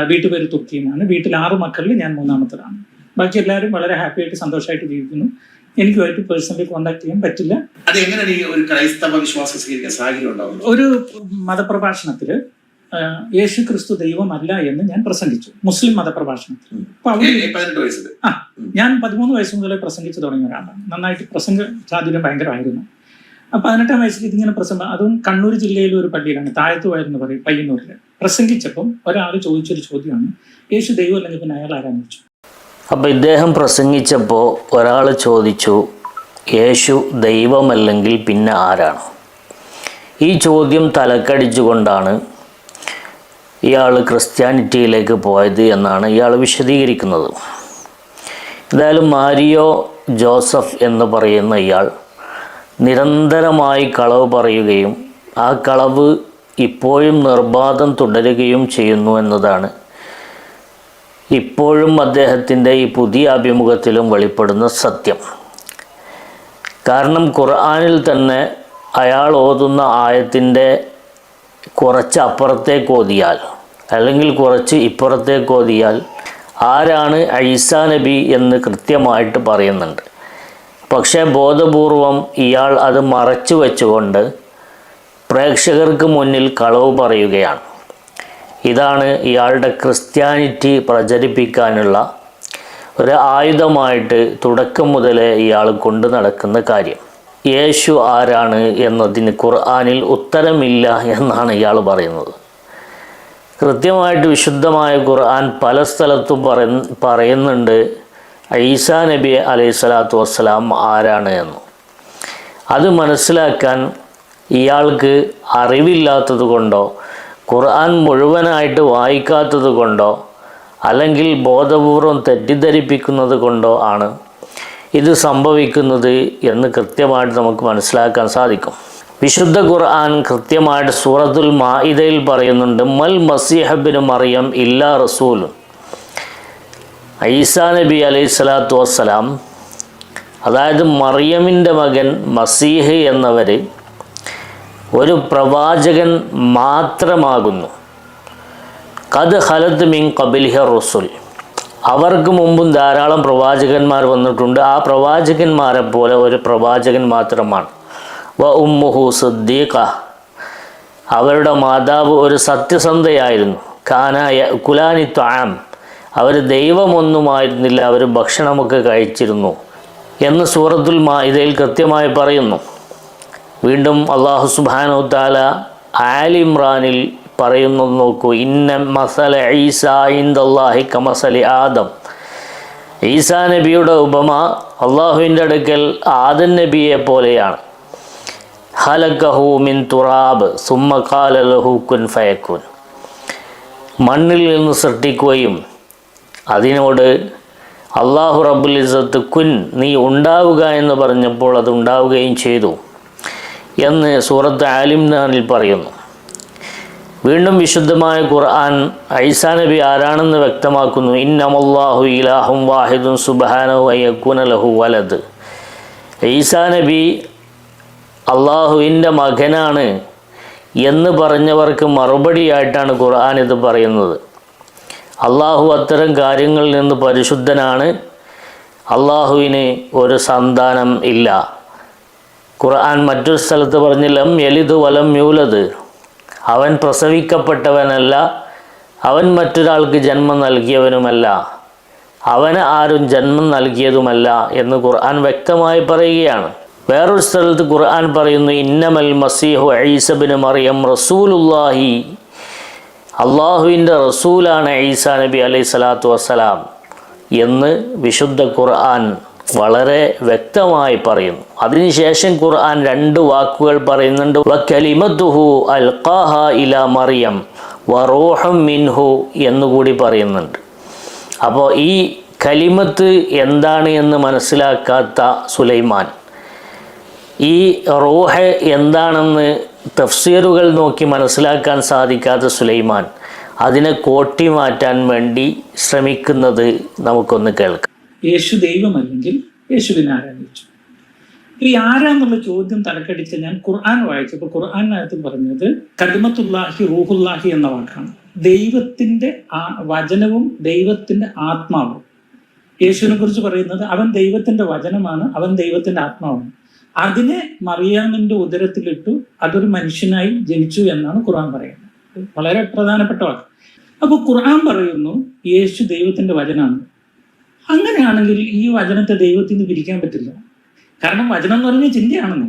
വീട്ടുപേര് തുർക്കി എന്നാണ്. വീട്ടിൽ 6 മക്കളിൽ ഞാൻ 3ാമത്തതാണ്. ബാക്കി എല്ലാവരും വളരെ ഹാപ്പി ആയിട്ട് സന്തോഷമായിട്ട് ജീവിക്കുന്നു. എനിക്കുമായിട്ട് പേഴ്സണലി കോണ്ടാക്ട് ചെയ്യാൻ പറ്റില്ല. ഒരു ക്രൈസ്തവ വിശ്വാസം സ്വീകരിക്കാൻ സാഹചര്യം ഉണ്ടാവും. ഒരു മതപ്രഭാഷണത്തിൽ യേശു ക്രിസ്തു ദൈവമല്ല എന്ന് ഞാൻ പ്രസംഗിച്ചു, മുസ്ലിം മതപ്രഭാഷണത്തിൽ. അപ്പൊ അവിടെ ഞാൻ 13 വയസ്സ് മുതലേ പ്രസംഗിച്ചു തുടങ്ങിയ ഒരാളാണ്. നന്നായിട്ട് പ്രസംഗ ചാതുര്യം ഭയങ്കരമായിരുന്നു. അപ്പൊ 18-ാം വയസ്സിൽ ഇതിങ്ങനെ അതും കണ്ണൂർ ജില്ലയിലെ ഒരു പള്ളിയിലാണ്, താഴത്തുവായെന്ന് പറയും, പയ്യന്നൂരിൽ പ്രസംഗിച്ചപ്പം ഒരാൾ ചോദിച്ചൊരു ചോദ്യമാണ്, യേശു ദൈവം അല്ലെങ്കിൽ പിന്നെ അയാൾ ആരാന്ന് വെച്ചു. അപ്പോൾ ഇദ്ദേഹം പ്രസംഗിച്ചപ്പോൾ ഒരാൾ ചോദിച്ചു, യേശു ദൈവമല്ലെങ്കിൽ പിന്നെ ആരാണ്? ഈ ചോദ്യം തലക്കടിച്ചുകൊണ്ടാണ് ഇയാൾ ക്രിസ്ത്യാനിറ്റിയിലേക്ക് പോയത് എന്നാണ് ഇയാൾ വിശദീകരിക്കുന്നത്. എന്തായാലും മാരിയോ ജോസഫ് എന്ന് പറയുന്ന ഇയാൾ നിരന്തരമായി കളവ് പറയുകയും ആ കളവ് ഇപ്പോഴും നിർബാധം തുടരുകയും ചെയ്യുന്നു എന്നതാണ് ഇപ്പോഴും അദ്ദേഹത്തിൻ്റെ ഈ പുതിയ അഭിമുഖത്തിലും വെളിപ്പെടുന്ന സത്യം. കാരണം ഖുർആനിൽ തന്നെ അയാൾ ഓതുന്ന ആയത്തിൻ്റെ കുറച്ച് അപ്പുറത്തേക്ക് ഓതിയാൽ അല്ലെങ്കിൽ കുറച്ച് ഇപ്പുറത്തേക്ക് ഓതിയാൽ ആരാണ് ഈസാ നബി എന്ന് കൃത്യമായിട്ട് പറയുന്നുണ്ട്. പക്ഷേ ബോധപൂർവം ഇയാൾ അത് മറച്ചു വെച്ചുകൊണ്ട് പ്രേക്ഷകർക്ക് മുന്നിൽ കളവ് പറയുകയാണ്. ഇതാണ് ഇയാളുടെ ക്രിസ്ത്യാനിറ്റി പ്രചരിപ്പിക്കാനുള്ള ഒരു ആയുധമായിട്ട് തുടക്കം മുതലേ ഇയാൾ കൊണ്ടു നടക്കുന്ന കാര്യം. യേശു ആരാണ് എന്നതിന് ഖുർആനിൽ ഉത്തരമില്ല എന്നാണ് ഇയാൾ പറയുന്നത്. കൃത്യമായിട്ട് വിശുദ്ധമായ ഖുർആൻ പല സ്ഥലത്തും പറയുന്നുണ്ട് ഈസാ നബി അലൈഹിസ്സലാത്തു വസ്സലാം ആരാണ് എന്ന്. അത് മനസ്സിലാക്കാൻ ഇയാൾക്ക് അറിവില്ലാത്തത് കൊണ്ടോ ഖുർആൻ മുഴുവനായിട്ട് വായിക്കാത്തത് കൊണ്ടോ അല്ലെങ്കിൽ ബോധപൂർവം തെറ്റിദ്ധരിപ്പിക്കുന്നത് കൊണ്ടോ ആണ് ഇത് സംഭവിക്കുന്നത് എന്ന് കൃത്യമായിട്ട് നമുക്ക് മനസ്സിലാക്കാൻ സാധിക്കും. വിശുദ്ധ ഖുർആൻ കൃത്യമായിട്ട് സൂറത്തുൽ മാഇദയിൽ പറയുന്നുണ്ട്, മൽ മസീഹ് ഇബ്നു മറിയം ഇല്ലാ റസൂലുൻ. ഈസാ നബി അലൈഹിസ്സലാത്തു വസ്സലാം, അതായത് മറിയമിൻ്റെ മകൻ മസീഹ് എന്നവർ ഒരു പ്രവാചകൻ മാത്രമാകുന്നു. ഖദ് ഖലത് മിൻ ഖബലിഹി റസുൽ, അവർക്ക് മുമ്പും ധാരാളം പ്രവാചകന്മാർ വന്നിട്ടുണ്ട്. ആ പ്രവാചകന്മാരെ പോലെ ഒരു പ്രവാചകൻ മാത്രമാണ്. വ ഉമ്മുഹു സിദ്ദീഖ, അവരുടെ മാതാവ് ഒരു സത്യസന്ധയായിരുന്നു. കാനായ കുലാനി ത്വാം, അവർ ദൈവമൊന്നുമായിരുന്നില്ല, അവർ ഭക്ഷണമൊക്കെ കഴിച്ചിരുന്നു എന്ന് സൂറത്തുൽ മാഇദയിൽ കൃത്യമായി പറയുന്നു. വീണ്ടും അല്ലാഹു സുബ്ഹാനഹു തആല ആലി ഇമ്രാനിൽ പറയുന്നത് നോക്കൂ, ഇന്ന മസല ഈസാ ഇൻദല്ലാഹി കമസലി ആദം. ഈസാ നബിയുടെ ഉപമ അള്ളാഹുവിൻ്റെ അടുക്കൽ ആദം നബിയെ പോലെയാണ്. ഖലഖഹു മിൻ തുറാബ് സുമ്മ ഖാല ലഹു കുൻ ഫയകുൻ, മണ്ണിൽ നിന്ന് സൃഷ്ടിക്കുകയും അതിനോട് അള്ളാഹു റബ്ബുൽ ഇസ്സത്ത് കുൻ, നീ ഉണ്ടാവുക എന്ന് പറഞ്ഞപ്പോൾ അത് ഉണ്ടാവുകയും ചെയ്തു എന്ന് സൂറത്ത് ആലി ഇമ്രാനിൽ പറയുന്നു. വീണ്ടും വിശുദ്ധമായ ഖുർആൻ ഈസാ നബി ആരാണെന്ന് വ്യക്തമാക്കുന്നു. ഇന്നമല്ലാഹു ഇലാഹും വാഹിദുൻ സുബ്ഹാനഹു അയ്യകൂന ലഹു വലദ്. ഈസാ നബി അള്ളാഹുവിൻ്റെ മകനാണ് എന്ന് പറഞ്ഞവർക്ക് മറുപടിയായിട്ടാണ് ഖുർആൻ ഇത് പറയുന്നത്. അള്ളാഹു അത്തരം കാര്യങ്ങളിൽ നിന്ന് പരിശുദ്ധനാണ്. അള്ളാഹുവിന് ഒരു സന്താനം ഇല്ല. ഖുർആൻ മറ്റൊരു സ്ഥലത്ത് പറഞ്ഞ് ലം യലിദ് വലം യൂലദ്, അവൻ പ്രസവിക്കപ്പെട്ടവനല്ല, അവൻ മറ്റൊരാൾക്ക് ജന്മം നൽകിയവനുമല്ല, അവന് ആരും ജന്മം നൽകിയതുമല്ല എന്ന് ഖുർആൻ വ്യക്തമായി പറയുകയാണ്. വേറൊരു സ്ഥലത്ത് ഖുർആൻ പറയുന്നു, ഇന്നമൽ മസീഹു ഈസ ഇബ്നു മറിയം റസൂലുള്ളാഹി, അള്ളാഹുവിൻ്റെ റസൂലാണ് ഈസാ നബി അലൈഹിസ്സലാത്തു വസ്സലാം എന്ന് വിശുദ്ധ ഖുർആൻ വളരെ വ്യക്തമായി പറയുന്നു. അതിനുശേഷം ഖുർആൻ 2 വാക്കുകൾ പറയുന്നുണ്ട്, വകലിമതുഹു അൽഖാഹ ഇലാ മറിയം വറൂഹും മിൻഹു എന്നുകൂടി പറയുന്നുണ്ട്. അപ്പോൾ ഈ കലിമത്ത് എന്താണ് എന്ന് മനസ്സിലാക്കാത്ത സുലൈമാൻ, ഈ റൂഹ് എന്താണെന്ന് തഫ്സീറുകൾ നോക്കി മനസ്സിലാക്കാൻ സാധിക്കാത്ത സുലൈമാൻ അതിനെ കോട്ടി മാറ്റാൻ വേണ്ടി ശ്രമിക്കുന്നത് നമുക്കൊന്ന് കേൾക്കാം. യേശു ദൈവമല്ലെങ്കിൽ യേശുവിനെ ആരാന്ന് വെച്ചു. ഈ ആരാന്നുള്ള ചോദ്യം തലക്കടിച്ച് ഞാൻ ഖുർആൻ വായിച്ചപ്പോൾ ഖുർആനകത്ത് പറഞ്ഞത് കലിമത്തുല്ലാഹി റൂഹുല്ലാഹി എന്ന വാക്കാണ്. ദൈവത്തിൻ്റെ വചനവും ദൈവത്തിൻ്റെ ആത്മാവും. യേശുവിനെ കുറിച്ച് പറയുന്നത് അവൻ ദൈവത്തിൻ്റെ വചനമാണ്, അവൻ ദൈവത്തിൻ്റെ ആത്മാവാണ്. അതിനെ മറിയാമിൻ്റെ ഉദരത്തിലിട്ടു, അതൊരു മനുഷ്യനായി ജനിച്ചു എന്നാണ് ഖുർആൻ പറയുന്നത്. വളരെ പ്രധാനപ്പെട്ട വാക്ക്. അപ്പോൾ ഖുർആൻ പറയുന്നു യേശു ദൈവത്തിൻ്റെ വചനമാണ്. അങ്ങനെയാണെങ്കിൽ ഈ വചനത്തെ ദൈവത്തിൽ നിന്ന് പിരിക്കാൻ പറ്റില്ല. കാരണം വചനം എന്ന് പറഞ്ഞാൽ ചിന്തയാണെന്ന്.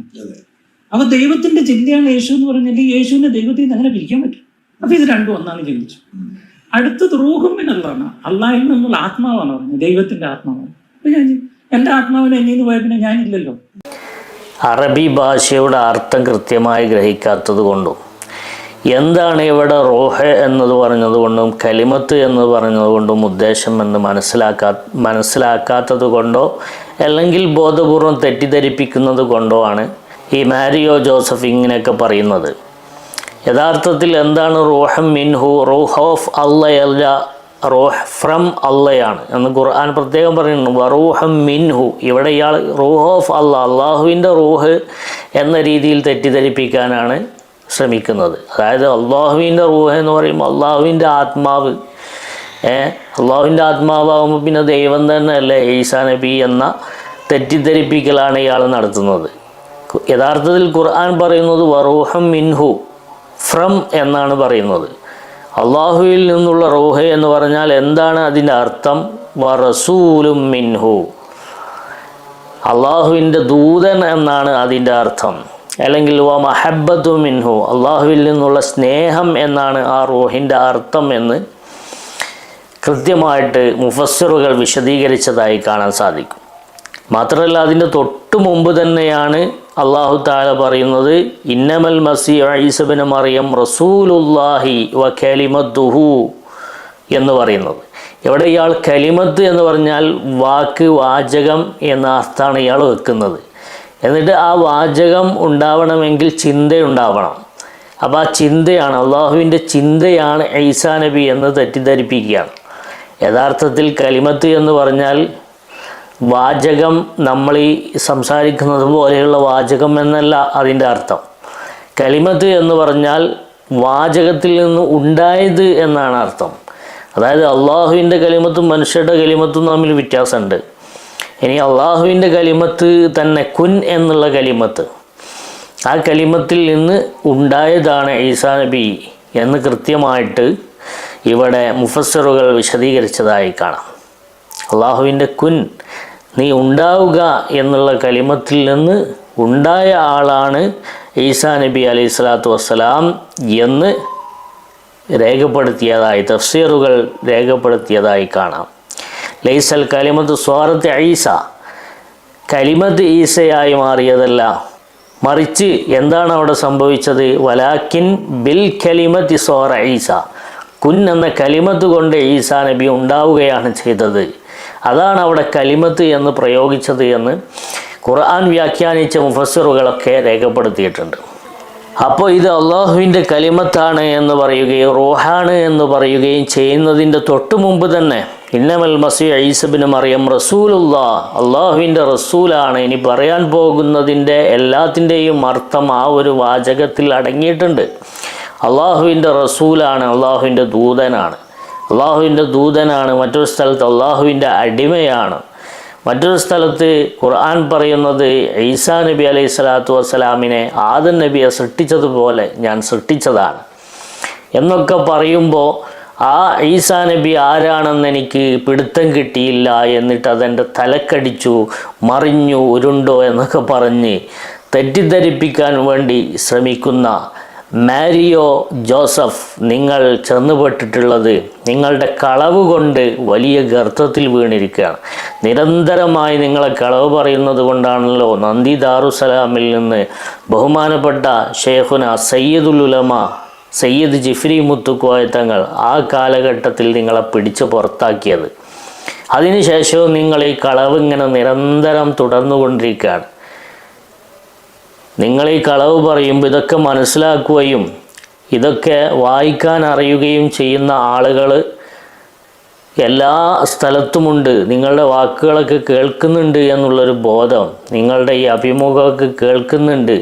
അപ്പൊ ദൈവത്തിന്റെ ചിന്തയാണ് യേശു എന്ന് പറഞ്ഞാൽ യേശുവിനെ ദൈവത്തിൽ നിന്ന് അങ്ങനെ പിരിക്കാൻ പറ്റും. അപ്പൊ ഇത് രണ്ടും ഒന്നാണ് ചിന്തിച്ചു. അടുത്തത് റൂഹും മിനല്ലാഹ്, അള്ളാഹിൽ നിന്നുള്ള ആത്മാവാണ് പറഞ്ഞത്, ദൈവത്തിന്റെ ആത്മാവാണ്. അപ്പൊ ഞാൻ എൻ്റെ ആത്മാവിനെ എന്നിൽ നിന്ന് പോയ പിന്നെ ഞാനില്ലല്ലോ. അറബി ഭാഷയുടെ അർത്ഥം കൃത്യമായി ഗ്രഹിക്കാത്തത് കൊണ്ടും എന്താണ് ഇവിടെ റൂഹ് എന്നത് പറഞ്ഞതുകൊണ്ടും കലിമത്ത് എന്ന് പറഞ്ഞതുകൊണ്ടും ഉദ്ദേശം എന്ന് മനസ്സിലാക്കാത്തത് കൊണ്ടോ അല്ലെങ്കിൽ ബോധപൂർവം തെറ്റിദ്ധരിപ്പിക്കുന്നത് കൊണ്ടോ ആണ് ഈ മാരിയോ ജോസഫ് ഇങ്ങനെയൊക്കെ പറയുന്നത്. യഥാർത്ഥത്തിൽ എന്താണ് റൂഹ് മിൻഹു? റൂഹ് ഓഫ് അള്ളയല്ല, റൂഹ് ഫ്രം അള്ളയാണ് എന്ന് ഖുർആൻ പ്രത്യേകം പറയുന്നു. വറൂഹം മിൻഹു, ഇവിടെ ഇയാൾ റൂഹ് ഓഫ് അള്ളാഹ്, അള്ളാഹുവിൻ്റെ റൂഹ് എന്ന രീതിയിൽ തെറ്റിദ്ധരിപ്പിക്കാനാണ് ശ്രമിക്കുന്നത്. അതായത് അള്ളാഹുവിൻ്റെ റൂഹ് എന്ന് പറയുമ്പോൾ അള്ളാഹുവിൻ്റെ ആത്മാവ്, അള്ളാഹുവിൻ്റെ ആത്മാവാകുമ്പോൾ പിന്നെ ദൈവം തന്നെ അല്ലേ ഈസാ നബി എന്ന തെറ്റിദ്ധരിപ്പിക്കലാണ് ഇയാൾ നടത്തുന്നത്. യഥാർത്ഥത്തിൽ ഖുർആൻ പറയുന്നത് വറൂഹം മിൻഹു, ഫ്രം എന്നാണ് പറയുന്നത്. അള്ളാഹുവിൽ നിന്നുള്ള റൂഹ് എന്ന് പറഞ്ഞാൽ എന്താണ് അതിൻ്റെ അർത്ഥം? വറസൂലും മിൻഹു, അള്ളാഹുവിൻ്റെ ദൂതൻ എന്നാണ് അതിൻ്റെ അർത്ഥം. അല്ലെങ്കിൽ വ മഹബ്ബത്തു മിൻഹു, അള്ളാഹുവിൽ നിന്നുള്ള സ്നേഹം എന്നാണ് ആ റൂഹിൻ്റെ അർത്ഥം എന്ന് കൃത്യമായിട്ട് മുഫസ്സിറുകൾ വിശദീകരിച്ചതായി കാണാൻ സാധിക്കും. മാത്രമല്ല അതിൻ്റെ തൊട്ട് മുമ്പ് തന്നെയാണ് അള്ളാഹു തആല പറയുന്നത് ഇന്നമൽ മസീഹ് ഈസ ഇബ്നു മറിയം റസൂലുള്ളാഹി വ കലിമത്തുഹു എന്ന് പറയുന്നത്. ഇവിടെ ഇയാൾ കലിമത്ത് എന്ന് പറഞ്ഞാൽ വാക്ക്, വാചകം എന്ന അർത്ഥമാണ് ഇയാൾ വെക്കുന്നത്. എന്നിട്ട് ആ വാചകം ഉണ്ടാവണമെങ്കിൽ ചിന്തയുണ്ടാവണം. അപ്പോൾ ആ ചിന്തയാണ്, അള്ളാഹുവിൻ്റെ ചിന്തയാണ് ഈസാ നബി എന്ന് തെറ്റിദ്ധരിപ്പിക്കുകയാണ്. യഥാർത്ഥത്തിൽ കലിമത്ത് എന്ന് പറഞ്ഞാൽ വാചകം, നമ്മൾ ഈ സംസാരിക്കുന്നത് പോലെയുള്ള വാചകം എന്നല്ല അതിൻ്റെ അർത്ഥം. കലിമത്ത് എന്ന് പറഞ്ഞാൽ വാചകത്തിൽ നിന്ന് ഉണ്ടായത് എന്നാണ് അർത്ഥം. അതായത് അള്ളാഹുവിൻ്റെ കലിമത്തും മനുഷ്യരുടെ കലിമത്തും തമ്മിൽ വ്യത്യാസമുണ്ട്. ഇനി അള്ളാഹുവിൻ്റെ കലിമത്ത് തന്നെ കുൻ എന്നുള്ള കലിമത്ത്, ആ കലിമത്തിൽ നിന്ന് ഉണ്ടായതാണ് ഈസാ നബി എന്ന് കൃത്യമായിട്ട് ഇവിടെ മുഫസ്സിറുകൾ വിശദീകരിച്ചതായി കാണാം. അള്ളാഹുവിൻ്റെ കുൻ, നീ ഉണ്ടാവുക എന്നുള്ള കലിമത്തിൽ നിന്ന് ഉണ്ടായ ആളാണ് ഈസാ നബി അലൈഹി സ്വലാത്തു വസ്സലാം എന്ന് രേഖപ്പെടുത്തിയതായി തഫ്സീറുകൾ രേഖപ്പെടുത്തിയതായി കാണാം. ലൈസൽ കലിമത്ത് സ്വാറത്ത് ഈസ, കലിമത്ത് ഈസയായി മാറിയതല്ല, മറിച്ച് എന്താണ് അവിടെ സംഭവിച്ചത്? വലാക്കിൻ ബിൽ കലിമത്തി സ്വാറ ഈസ, കുൻ എന്ന കലിമത്ത് കൊണ്ട് ഈസാ നബി ഉണ്ടാവുകയാണ് ചെയ്തത്. അതാണ് അവിടെ കലിമത്ത് എന്ന് പ്രയോഗിച്ചത് എന്ന് ഖുർആൻ വ്യാഖ്യാനിച്ച മുഫസ്സിറുകളൊക്കെ രേഖപ്പെടുത്തിയിട്ടുണ്ട്. അപ്പോൾ ഇത് അള്ളാഹുവിൻ്റെ കലിമത്താണ് എന്ന് പറയുകയും റൂഹാണ് എന്ന് പറയുകയും ചെയ്യുന്നതിൻ്റെ തൊട്ട് മുമ്പ് തന്നെ ഇന്നമൽ മസീഹ് ഈസ ഇബ്നു മറിയം റസൂലുള്ളാഹ്, അള്ളാഹുവിൻ്റെ റസൂലാണ്. ഇനി പറയാൻ പോകുന്നതിൻ്റെ എല്ലാത്തിൻ്റെയും അർത്ഥം ആ ഒരു വാചകത്തിൽ അടങ്ങിയിട്ടുണ്ട്. അള്ളാഹുവിൻ്റെ റസൂലാണ്, അള്ളാഹുവിൻ്റെ ദൂതനാണ്. അള്ളാഹുവിൻ്റെ ദൂതനാണ്, മറ്റൊരു സ്ഥലത്ത് അള്ളാഹുവിൻ്റെ അടിമയാണ്, മറ്റൊരു സ്ഥലത്ത് ഖുർആൻ പറയുന്നത് ഈസാ നബി അലൈഹി സ്വലാത്തു വസ്സലാമിനെ ആദം നബിയെ സൃഷ്ടിച്ചതുപോലെ ഞാൻ സൃഷ്ടിച്ചതാണ് എന്നൊക്കെ പറയുമ്പോൾ ആ ഈസാ നബി ആരാണെന്ന് എനിക്ക് പിടുത്തം കിട്ടിയില്ല, എന്നിട്ട് അതെൻ്റെ തലക്കടിച്ചു, മറിഞ്ഞു, ഉരുണ്ടോ എന്നൊക്കെ പറഞ്ഞ് തെറ്റിദ്ധരിപ്പിക്കാൻ വേണ്ടി ശ്രമിക്കുന്ന മാരിയോ ജോസഫ്, നിങ്ങൾ ചെന്നുപെട്ടിട്ടുള്ളത് നിങ്ങളുടെ കളവ് കൊണ്ട് വലിയ ഗർത്തത്തിൽ വീണിരിക്കുകയാണ്. നിരന്തരമായി നിങ്ങളെ കളവ് പറയുന്നത് കൊണ്ടാണല്ലോ നന്ദി ദാറുസലാമിൽ നിന്ന് ബഹുമാനപ്പെട്ട ഷെയ്ഖുന സയ്യിദുൽ ഉലമ സയ്യിദ് ജിഫ്രി മുത്തുക്കോയ തങ്ങൾ ആ കാലഘട്ടത്തിൽ നിങ്ങളെ പിടിച്ച് പുറത്താക്കിയത്. അതിനുശേഷവും നിങ്ങൾ ഈ കളവ് ഇങ്ങനെ നിരന്തരം തുടർന്നുകൊണ്ടിരിക്കുകയാണ്. നിങ്ങൾ ഈ കളവ് പറയുമ്പോൾ ഇതൊക്കെ മനസ്സിലാക്കുകയും ഇതൊക്കെ വായിക്കാൻ അറിയുകയും ചെയ്യുന്ന ആളുകൾ എല്ലാ സ്ഥലത്തുമുണ്ട്, നിങ്ങളുടെ വാക്കുകളൊക്കെ കേൾക്കുന്നുണ്ട് എന്നുള്ളൊരു ബോധം, നിങ്ങളുടെ ഈ അഭിമുഖമൊക്കെ കേൾക്കുന്നുണ്ട്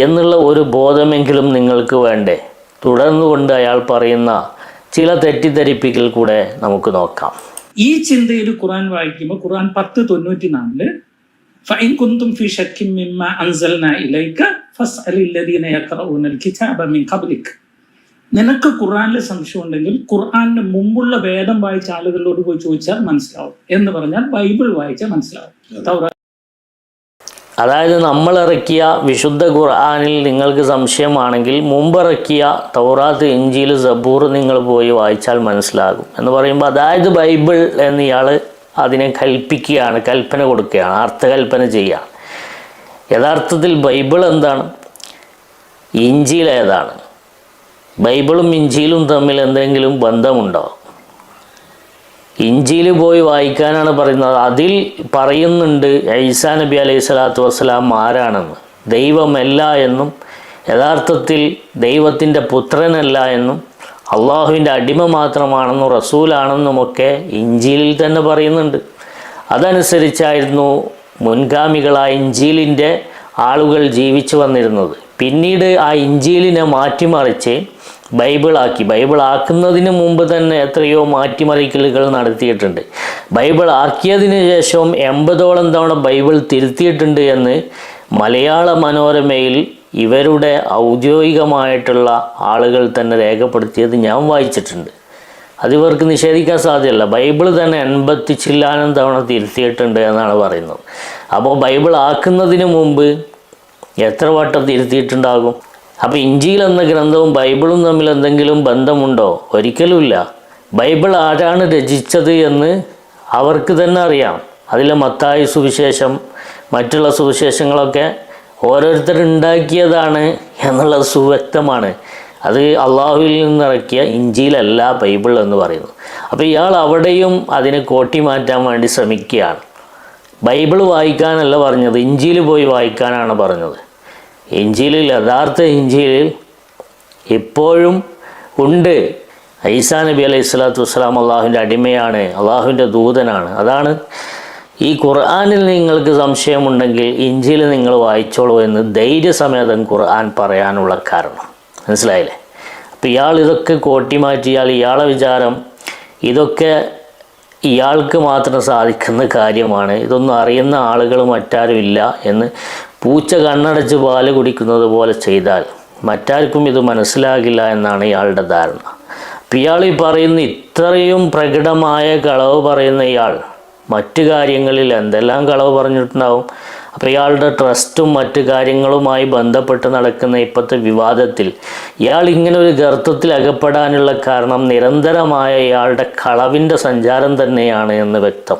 എന്നുള്ള ഒരു ബോധമെങ്കിലും നിങ്ങൾക്ക് വേണ്ടേ? തുടർന്നുകൊണ്ട് അയാൾ പറയുന്ന ചില തെറ്റിദ്ധരിപ്പിക്കൽ കൂടെ നമുക്ക് നോക്കാം. ഈ ചിന്തയിൽ ഖുർആൻ വായിക്കുമ്പോൾ ഖുർആൻ 10:94 ഫഇൻ കുന്തും ഫീ ശക്കിൻ മിമ്മാ അൻസൽനാ ഇലൈക ഫസ്അലിൽ ലദീന യഖറഊനൽ കിതാബ മിൻ ഖബ്ലിക്. നിനക്ക് ഖുർആനിൽ സംശയം ഉണ്ടെങ്കിൽ ഖുർആനിന് മുമ്പുള്ള വേദം വായിച്ച ആളുകളോട് പോയി ചോദിച്ചാൽ മനസ്സിലാവും എന്ന് പറഞ്ഞാൽ ബൈബിൾ വായിച്ചാൽ മനസ്സിലാവും. അതായത് നമ്മളിറക്കിയ വിശുദ്ധ ഖുർആനിൽ നിങ്ങൾക്ക് സംശയമാണെങ്കിൽ മുമ്പിറക്കിയ തൗറാത്ത്, ഇഞ്ചീൽ, സബൂർ നിങ്ങൾ പോയി വായിച്ചാൽ മനസ്സിലാകും എന്ന് പറയുമ്പോൾ, അതായത് ബൈബിൾ എന്ന് ഇയാൾ അതിനെ കൽപ്പിക്കുകയാണ്, കൽപ്പന കൊടുക്കുകയാണ്, അർത്ഥകൽപ്പന ചെയ്യുകയാണ്. യഥാർത്ഥത്തിൽ ബൈബിൾ എന്താണ്? ഇഞ്ചീൽ ഏതാണ്? ബൈബിളും ഇഞ്ചീലും തമ്മിൽ എന്തെങ്കിലും ബന്ധമുണ്ടോ? ഇഞ്ചീൽ പോയി വായിക്കാനാണ് പറയുന്നത്. അതിൽ പറയുന്നുണ്ട് ഈസാ നബി അലൈഹി സ്വലാത്തു വസ്സലാം ആരാണെന്ന്, ദൈവമല്ല എന്നും യഥാർത്ഥത്തിൽ ദൈവത്തിൻ്റെ പുത്രനല്ല എന്നും അള്ളാഹുവിൻ്റെ അടിമ മാത്രമാണെന്നും റസൂലാണെന്നുമൊക്കെ ഇഞ്ചീലിൽ തന്നെ പറയുന്നുണ്ട്. അതനുസരിച്ചായിരുന്നു മുൻഗാമികളായ ഇഞ്ചീലിൻ്റെ ആളുകൾ ജീവിച്ചു വന്നിരുന്നത്. പിന്നീട് ആ ഇഞ്ചീലിനെ മാറ്റിമറിച്ച് ബൈബിളാക്കി. ബൈബിളാക്കുന്നതിന് മുമ്പ് തന്നെ എത്രയോ മാറ്റിമറിക്കലുകൾ നടത്തിയിട്ടുണ്ട്. ബൈബിൾ ആക്കിയതിന് ശേഷം 80ഓളം തവണ ബൈബിൾ തിരുത്തിയിട്ടുണ്ട് എന്ന് മലയാള മനോരമയിൽ ഇവരുടെ ഔദ്യോഗികമായിട്ടുള്ള ആളുകൾ തന്നെ രേഖപ്പെടുത്തിയത് ഞാൻ വായിച്ചിട്ടുണ്ട്. അതിവർക്ക് നിഷേധിക്കാൻ സാധ്യമല്ല. ബൈബിൾ തന്നെ 80 ചില്ലാനം തവണ തിരുത്തിയിട്ടുണ്ട് എന്നാണ് പറയുന്നത്. അപ്പോൾ ബൈബിൾ ആക്കുന്നതിന് മുമ്പ് എത്ര വട്ടം തിരുത്തിയിട്ടുണ്ടാകും? അപ്പോൾ ഇഞ്ചീൽ എന്ന ഗ്രന്ഥവും ബൈബിളും തമ്മിൽ എന്തെങ്കിലും ബന്ധമുണ്ടോ? ഒരിക്കലുമില്ല. ബൈബിൾ ആരാണ് രചിച്ചത് എന്ന് അവർക്ക് തന്നെ അറിയാം. അതിലെ മത്തായി സുവിശേഷം, മറ്റുള്ള സുവിശേഷങ്ങളൊക്കെ ഓരോരുത്തരുണ്ടാക്കിയതാണ് എന്നുള്ളത് സുവ്യക്തമാണ്. അത് അള്ളാഹുവിൽ നിന്നിറക്കിയ ഇഞ്ചീലല്ല ബൈബിൾ എന്ന് പറയുന്നു. അപ്പോൾ ഇയാൾ അവിടെയും അതിനെ കോട്ടി മാറ്റാൻ വേണ്ടി ശ്രമിക്കുകയാണ്. ബൈബിൾ വായിക്കാനല്ല പറഞ്ഞത്, ഇഞ്ചീൽ പോയി വായിക്കാനാണ് പറഞ്ഞത്. ഇഞ്ചീലിൽ, യഥാർത്ഥ ഇഞ്ചീലിൽ ഇപ്പോഴും ഉണ്ട് ഈസാ നബി അലൈഹി സ്വലാത്തു വസ്സലാം അള്ളാഹുവിൻ്റെ അടിമയാണ്, അള്ളാഹുവിൻ്റെ ദൂതനാണ്. അതാണ് ഈ ഖുർആനിൽ നിങ്ങൾക്ക് സംശയമുണ്ടെങ്കിൽ ഇഞ്ചീൽ നിങ്ങൾ വായിച്ചോളൂ എന്ന് ധൈര്യസമേതം ഖുർആൻ പറയാനുള്ള കാരണം. മനസ്സിലായില്ലേ? അപ്പോൾ ഇയാൾ ഇതൊക്കെ കോട്ടിമാറ്റിയാൽ ഇയാളെ വിചാരം ഇതൊക്കെ ഇയാൾക്ക് മാത്രം സാധിക്കുന്ന കാര്യമാണ്, ഇതൊന്നും അറിയുന്ന ആളുകൾ മറ്റാരും ഇല്ല എന്ന് പൂച്ച കണ്ണടച്ച് പാല് കുടിക്കുന്നത് പോലെ ചെയ്താൽ മറ്റാർക്കും ഇത് മനസ്സിലാകില്ല എന്നാണ് ഇയാളുടെ ധാരണ. അപ്പോൾ ഇയാൾ ഈ പറയുന്ന ഇത്രയും പ്രകടമായ കളവ് പറയുന്ന ഇയാൾ മറ്റു കാര്യങ്ങളിൽ എന്തെല്ലാം കളവ് പറഞ്ഞിട്ടുണ്ടാവും. അപ്പോൾ ഇയാളുടെ ട്രസ്റ്റും മറ്റു കാര്യങ്ങളുമായി ബന്ധപ്പെട്ട് നടക്കുന്ന ഇപ്പോഴത്തെ വിവാദത്തിൽ ഇയാൾ ഇങ്ങനെ ഒരു ഗർത്തത്തിൽ അകപ്പെടാനുള്ള കാരണം നിരന്തരമായ ഇയാളുടെ കളവിൻ്റെ സഞ്ചാരം തന്നെയാണ് എന്ന് വ്യക്തം.